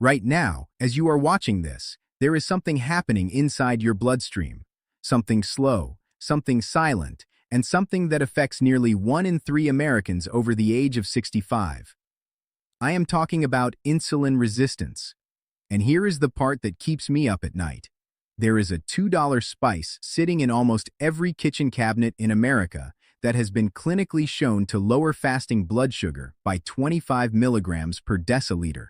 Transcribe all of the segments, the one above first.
Right now, as you are watching this, there is something happening inside your bloodstream. Something slow, something silent, and something that affects nearly 1 in 3 Americans over the age of 65. I am talking about insulin resistance. And here is the part that keeps me up at night. There is a $2 spice sitting in almost every kitchen cabinet in America that has been clinically shown to lower fasting blood sugar by 25 milligrams per deciliter.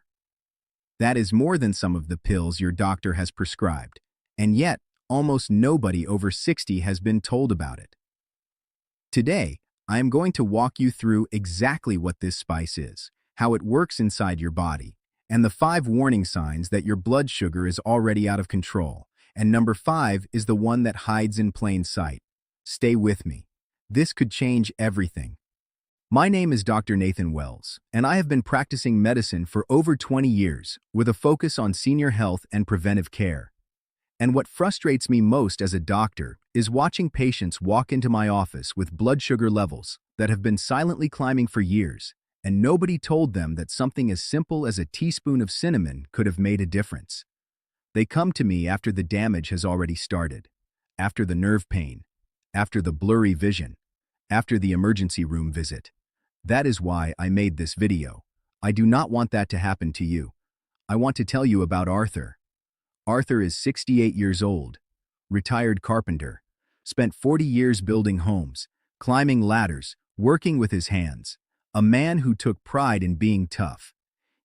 That is more than some of the pills your doctor has prescribed, and yet almost nobody over 60 has been told about it. Today, I am going to walk you through exactly what this spice is, how it works inside your body, and the 5 warning signs that your blood sugar is already out of control. And number 5 is the one that hides in plain sight. Stay with me. This could change everything. My name is Dr. Nathan Wells, and I have been practicing medicine for over 20 years with a focus on senior health and preventive care. And what frustrates me most as a doctor is watching patients walk into my office with blood sugar levels that have been silently climbing for years, and nobody told them that something as simple as a teaspoon of cinnamon could have made a difference. They come to me after the damage has already started, after the nerve pain, after the blurry vision, after the emergency room visit. That is why I made this video. I do not want that to happen to you. I want to tell you about Arthur. Arthur is 68 years old, retired carpenter, spent 40 years building homes, climbing ladders, working with his hands, a man who took pride in being tough.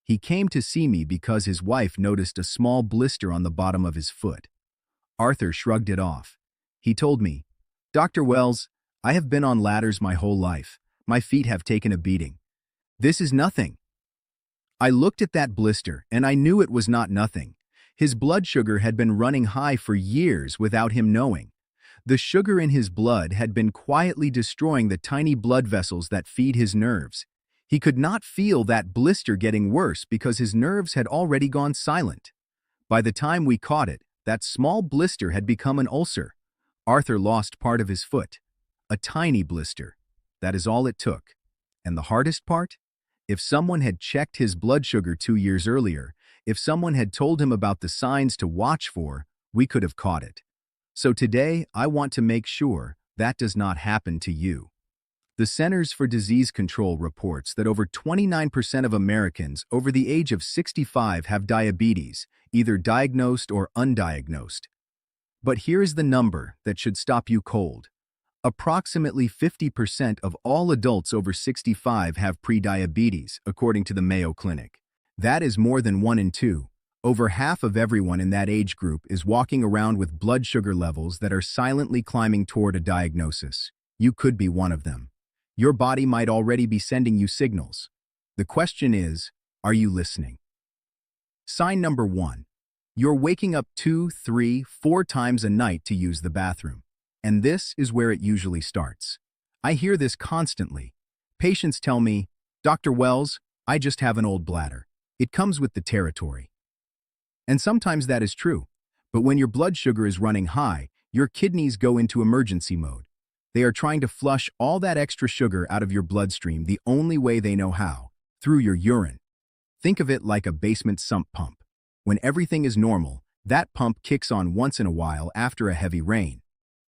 He came to see me because his wife noticed a small blister on the bottom of his foot. Arthur shrugged it off. He told me, "Dr. Wells, I have been on ladders my whole life. My feet have taken a beating. This is nothing." I looked at that blister and I knew it was not nothing. His blood sugar had been running high for years without him knowing. The sugar in his blood had been quietly destroying the tiny blood vessels that feed his nerves. He could not feel that blister getting worse because his nerves had already gone silent. By the time we caught it, that small blister had become an ulcer. Arthur lost part of his foot. A tiny blister. That is all it took. And the hardest part? If someone had checked his blood sugar 2 years earlier, if someone had told him about the signs to watch for, we could have caught it. So today, I want to make sure that does not happen to you. The Centers for Disease Control reports that over 29% of Americans over the age of 65 have diabetes, either diagnosed or undiagnosed. But here is the number that should stop you cold. Approximately 50% of all adults over 65 have pre-diabetes, according to the Mayo Clinic. That is more than 1 in 2. Over half of everyone in that age group is walking around with blood sugar levels that are silently climbing toward a diagnosis. You could be one of them. Your body might already be sending you signals. The question is, are you listening? Sign number 1. You're waking up 2, 3, 4 times a night to use the bathroom. And this is where it usually starts. I hear this constantly. Patients tell me, "Dr. Wells, I just have an old bladder. It comes with the territory." And sometimes that is true. But when your blood sugar is running high, your kidneys go into emergency mode. They are trying to flush all that extra sugar out of your bloodstream the only way they know how, through your urine. Think of it like a basement sump pump. When everything is normal, that pump kicks on once in a while after a heavy rain.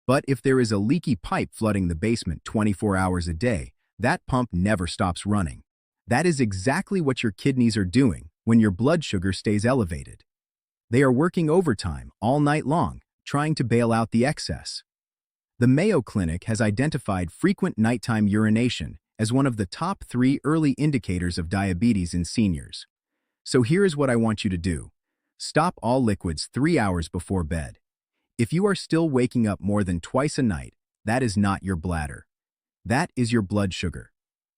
But if there is a leaky pipe flooding the basement 24 hours a day, that pump never stops running. That is exactly what your kidneys are doing when your blood sugar stays elevated. They are working overtime all night long, trying to bail out the excess. The Mayo Clinic has identified frequent nighttime urination as one of the top 3 early indicators of diabetes in seniors. So here is what I want you to do. Stop all liquids 3 hours before bed. If you are still waking up more than twice a night, that is not your bladder. That is your blood sugar.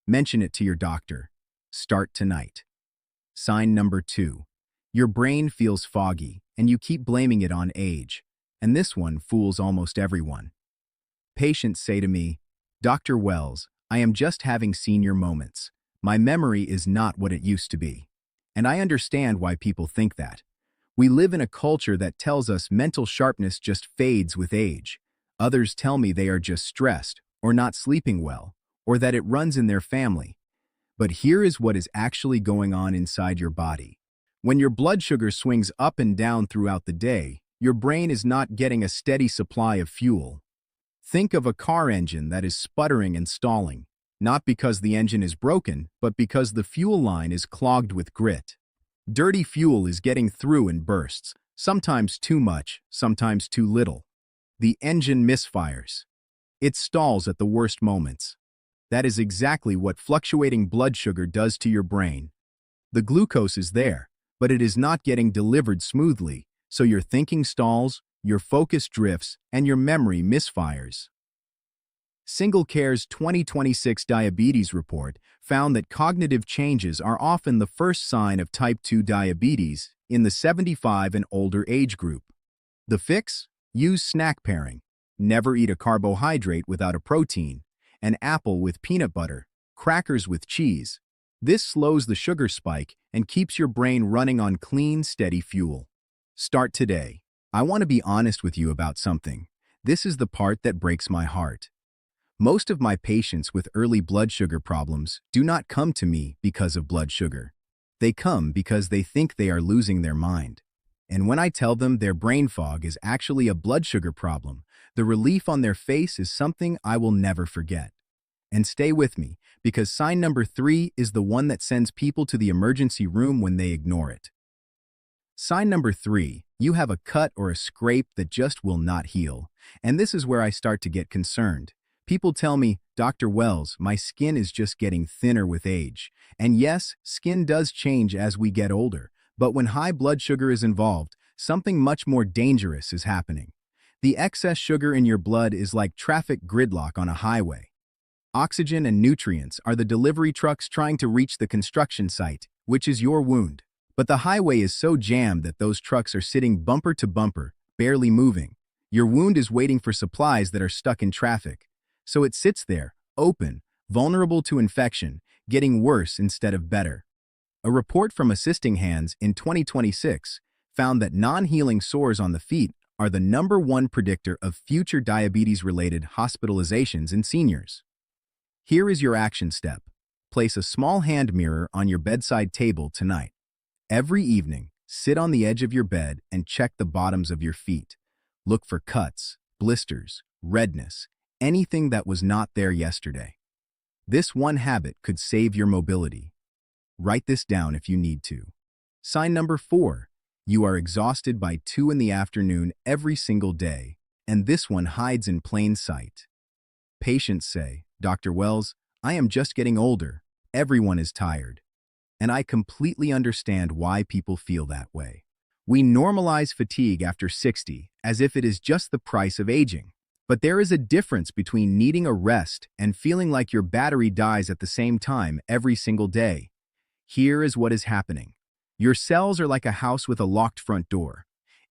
Mention it to your doctor. Start tonight. Sign number 2. Your brain feels foggy, and you keep blaming it on age. And this one fools almost everyone. Patients say to me, "Dr. Wells, I am just having senior moments. My memory is not what it used to be." And I understand why people think that. We live in a culture that tells us mental sharpness just fades with age. Others tell me they are just stressed, or not sleeping well, or that it runs in their family. But here is what is actually going on inside your body. When your blood sugar swings up and down throughout the day, your brain is not getting a steady supply of fuel. Think of a car engine that is sputtering and stalling, not because the engine is broken, but because the fuel line is clogged with grit. Dirty fuel is getting through in bursts, sometimes too much, sometimes too little. The engine misfires. It stalls at the worst moments. That is exactly what fluctuating blood sugar does to your brain. The glucose is there, but it is not getting delivered smoothly, so your thinking stalls, your focus drifts, and your memory misfires. SingleCare's 2026 diabetes report found that cognitive changes are often the first sign of type 2 diabetes in the 75 and older age group. The fix? Use snack pairing. Never eat a carbohydrate without a protein. An apple with peanut butter. Crackers with cheese. This slows the sugar spike and keeps your brain running on clean, steady fuel. Start today. I want to be honest with you about something. This is the part that breaks my heart. Most of my patients with early blood sugar problems do not come to me because of blood sugar. They come because they think they are losing their mind. And when I tell them their brain fog is actually a blood sugar problem, the relief on their face is something I will never forget. And stay with me, because sign number 3 is the one that sends people to the emergency room when they ignore it. Sign number 3, you have a cut or a scrape that just will not heal. And this is where I start to get concerned. People tell me, Dr. Wells, my skin is just getting thinner with age. And yes, skin does change as we get older, but when high blood sugar is involved, something much more dangerous is happening. The excess sugar in your blood is like traffic gridlock on a highway. Oxygen and nutrients are the delivery trucks trying to reach the construction site, which is your wound. But the highway is so jammed that those trucks are sitting bumper to bumper, barely moving. Your wound is waiting for supplies that are stuck in traffic. So it sits there, open, vulnerable to infection, getting worse instead of better. A report from Assisting Hands in 2026 found that non-healing sores on the feet are the #1 predictor of future diabetes-related hospitalizations in seniors. Here is your action step. Place a small hand mirror on your bedside table tonight. Every evening, sit on the edge of your bed and check the bottoms of your feet. Look for cuts, blisters, redness, anything that was not there yesterday. This one habit could save your mobility. Write this down if you need to. Sign number 4. You are exhausted by 2 in the afternoon every single day, and this one hides in plain sight. Patients say, Dr. Wells, I am just getting older. Everyone is tired. And I completely understand why people feel that way. We normalize fatigue after 60 as if it is just the price of aging. But there is a difference between needing a rest and feeling like your battery dies at the same time every single day. Here is what is happening. Your cells are like a house with a locked front door.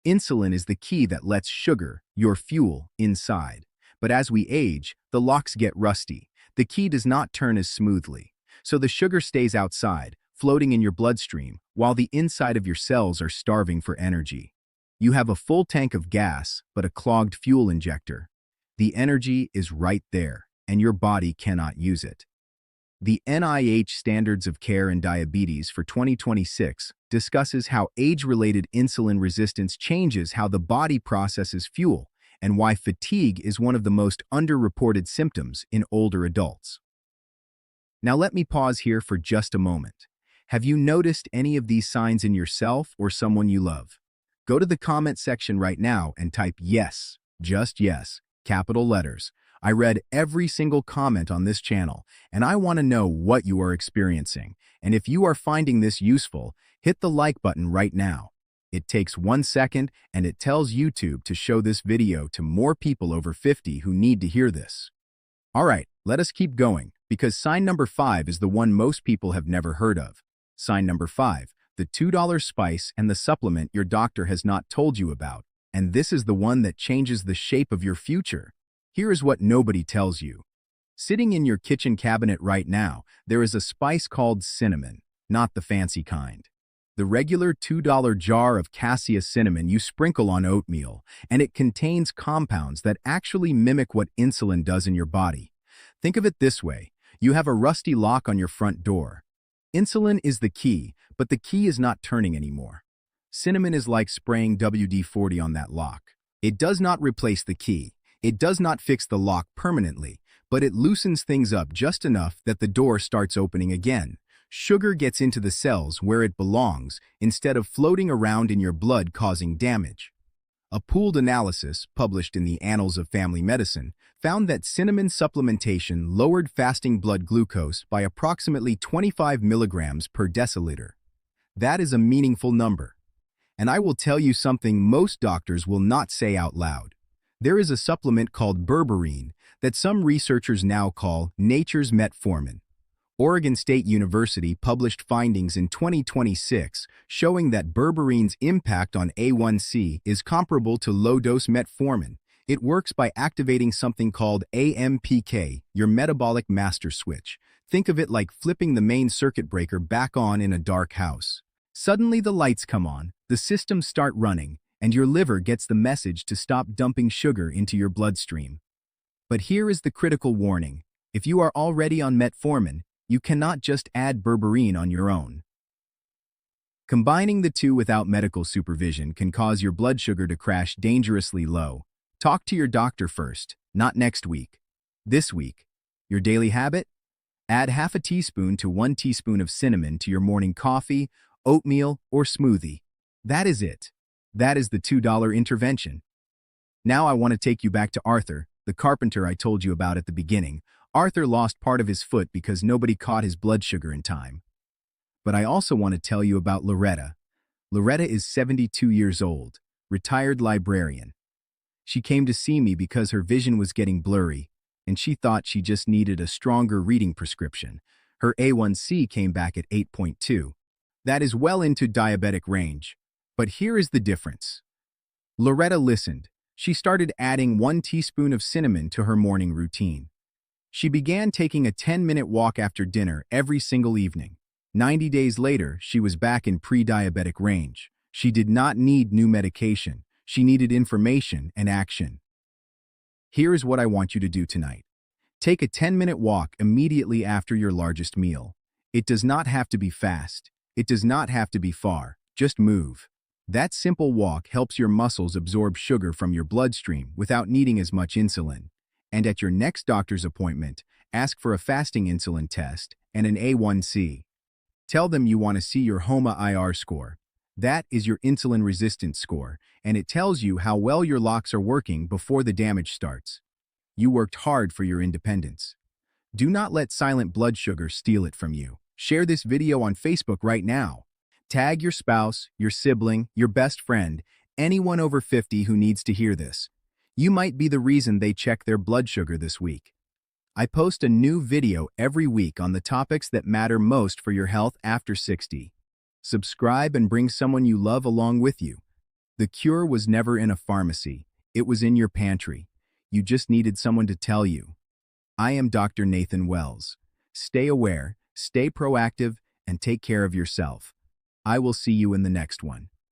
Insulin is the key that lets sugar, your fuel, inside. But as we age, the locks get rusty. The key does not turn as smoothly. So the sugar stays outside, floating in your bloodstream, while the inside of your cells are starving for energy. You have a full tank of gas, but a clogged fuel injector. The energy is right there, and your body cannot use it. The NIH Standards of Care in Diabetes for 2026 discusses how age-related insulin resistance changes how the body processes fuel and why fatigue is one of the most underreported symptoms in older adults. Now let me pause here for just a moment. Have you noticed any of these signs in yourself or someone you love? Go to the comment section right now and type yes, just yes, capital letters. I read every single comment on this channel, and I want to know what you are experiencing. And if you are finding this useful, hit the like button right now. It takes 1 second, and it tells YouTube to show this video to more people over 50 who need to hear this. All right, let us keep going, because sign number 5 is the one most people have never heard of. Sign number 5, the $2 spice and the supplement your doctor has not told you about. And this is the one that changes the shape of your future. Here is what nobody tells you. Sitting in your kitchen cabinet right now, there is a spice called cinnamon, not the fancy kind. The regular $2 jar of cassia cinnamon you sprinkle on oatmeal, and it contains compounds that actually mimic what insulin does in your body. Think of it this way. You have a rusty lock on your front door. Insulin is the key, but the key is not turning anymore. Cinnamon is like spraying WD-40 on that lock. It does not replace the key. It does not fix the lock permanently, but it loosens things up just enough that the door starts opening again. Sugar gets into the cells where it belongs instead of floating around in your blood causing damage. A pooled analysis, published in the Annals of Family Medicine, found that cinnamon supplementation lowered fasting blood glucose by approximately 25 milligrams per deciliter. That is a meaningful number. And I will tell you something most doctors will not say out loud. There is a supplement called Berberine that some researchers now call nature's Metformin. Oregon State University published findings in 2026 showing that Berberine's impact on A1C is comparable to low-dose metformin. It works by activating something called AMPK, your metabolic master switch. Think of it like flipping the main circuit breaker back on in a dark house. Suddenly the lights come on, the systems start running, and your liver gets the message to stop dumping sugar into your bloodstream. But here is the critical warning. If you are already on metformin, you cannot just add berberine on your own. Combining the two without medical supervision can cause your blood sugar to crash dangerously low. Talk to your doctor first, not next week. This week. Your daily habit? Add half a teaspoon to 1 teaspoon of cinnamon to your morning coffee, oatmeal, or smoothie. That is it. That is the $2 intervention. Now I want to take you back to Arthur, the carpenter I told you about at the beginning. Arthur lost part of his foot because nobody caught his blood sugar in time. But I also want to tell you about Loretta. Loretta is 72 years old, retired librarian. She came to see me because her vision was getting blurry, and she thought she just needed a stronger reading prescription. Her A1C came back at 8.2. That is well into diabetic range. But here is the difference. Loretta listened. She started adding 1 teaspoon of cinnamon to her morning routine. She began taking a 10-minute walk after dinner every single evening. 90 days later, she was back in pre-diabetic range. She did not need new medication. She needed information and action. Here is what I want you to do tonight. Take a 10-minute walk immediately after your largest meal. It does not have to be fast. It does not have to be far. Just move. That simple walk helps your muscles absorb sugar from your bloodstream without needing as much insulin. And at your next doctor's appointment, ask for a fasting insulin test and an A1C. Tell them you want to see your HOMA-IR score. That is your insulin resistance score, and it tells you how well your locks are working before the damage starts. You worked hard for your independence. Do not let silent blood sugar steal it from you. Share this video on Facebook right now. Tag your spouse, your sibling, your best friend, anyone over 50 who needs to hear this. You might be the reason they check their blood sugar this week. I post a new video every week on the topics that matter most for your health after 60. Subscribe and bring someone you love along with you. The cure was never in a pharmacy. It was in your pantry. You just needed someone to tell you. I am Dr. Nathan Wells. Stay aware, stay proactive, and take care of yourself. I will see you in the next one.